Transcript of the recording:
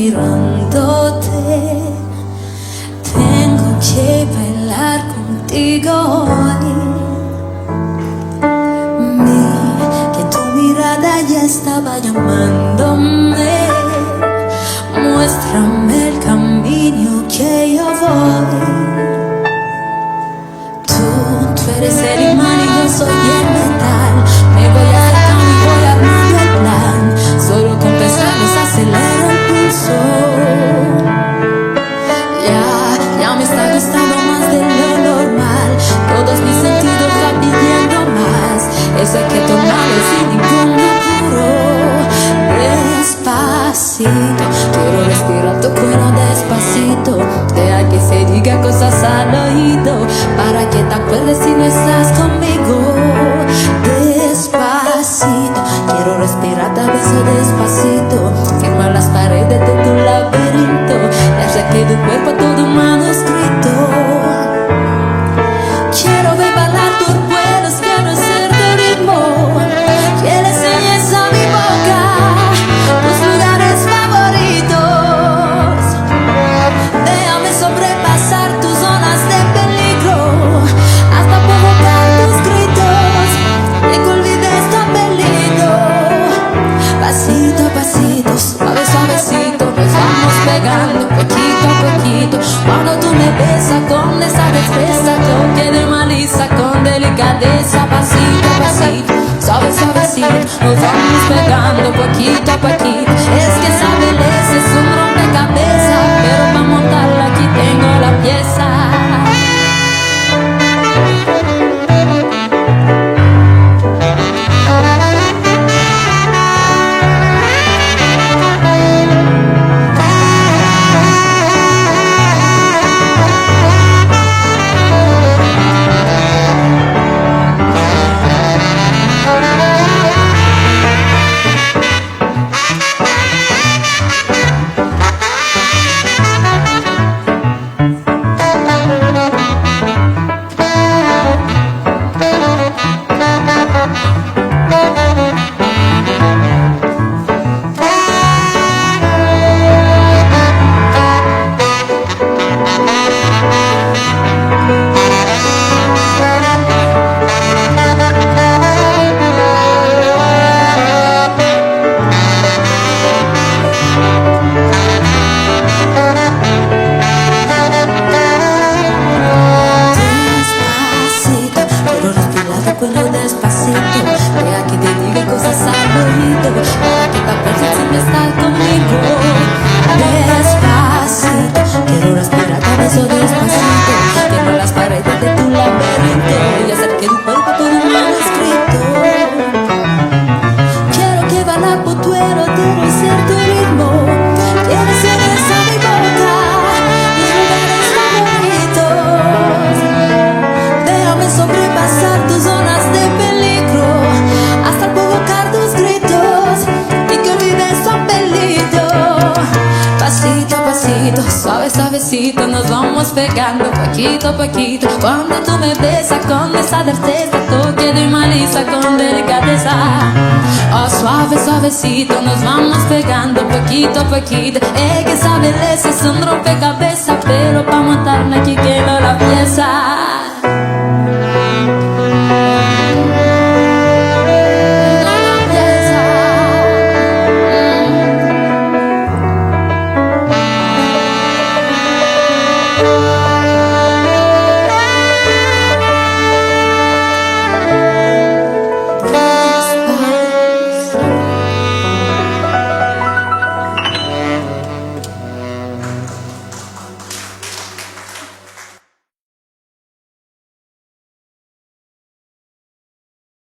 mirándote. Tengo que bailar contigo hoy. Que tu mirada ya estaba llamándome. Muéstrame el camino que yo voy. Tú eres el imán y yo soy el metal. Me voy acercando y voy armando el plan. Solo con pensarlo se acelera el pulso. Ya me está gustando más de lo normal. Todos mis sentidos van pidiendo más. Eso hay que tomarlo sin ningún apuro. Despacito, quiero respirar tu cuello despacito. Deja que se diga cosas al oído, para que te acuerdes si no estás conmigo. Despacito, quiero respirar a beso despacito. Firma las paredes de tu laberinto. Deja que tu cuerpo todo manuscrito. Quiero ver bailar tus vuelos, quiero ser tu ritmo. Que le enseñes a mi boca tus lugares favoritos. Déjame sobrepasar tus zonas de peligro, hasta provocar tus gritos y que olvides tu apellido. Pasito a pasito, suave suavecito, nos vamos pegando poquito a poquito. Cuando tú me besas con esa destreza, toque de malicia con delicadeza. Pasito a pasito, suave suavecito, nos vamos pegando poquito a poquito. Es que esa belleza es un rompecabezas, pero para montarla aquí tengo la pieza. Deja que te diga cosas al oído, para que te acuerdes si no estás conmigo. Despacito, quiero respirar a beso despacito. Firmo las paredes de tu laberinto y hacer que tu cuerpo todo manuscrito. Quiero que bailar por tu quiero ser tu ritmo. Quieres ser esa mi boca, mis lugares favoritos. Déjame sobrepasar tus zonas de peligro, hasta provocar tus gritos y que olvides tu apellido. Pasito a pasito, suave suavecito, nos vamos pegando poquito a poquito. Cuando tú me besas con esa destreza, toque de malicia con delicadeza. Oh, suave suavecito, nos vamos pegando poquito a poquito. Que esa belleza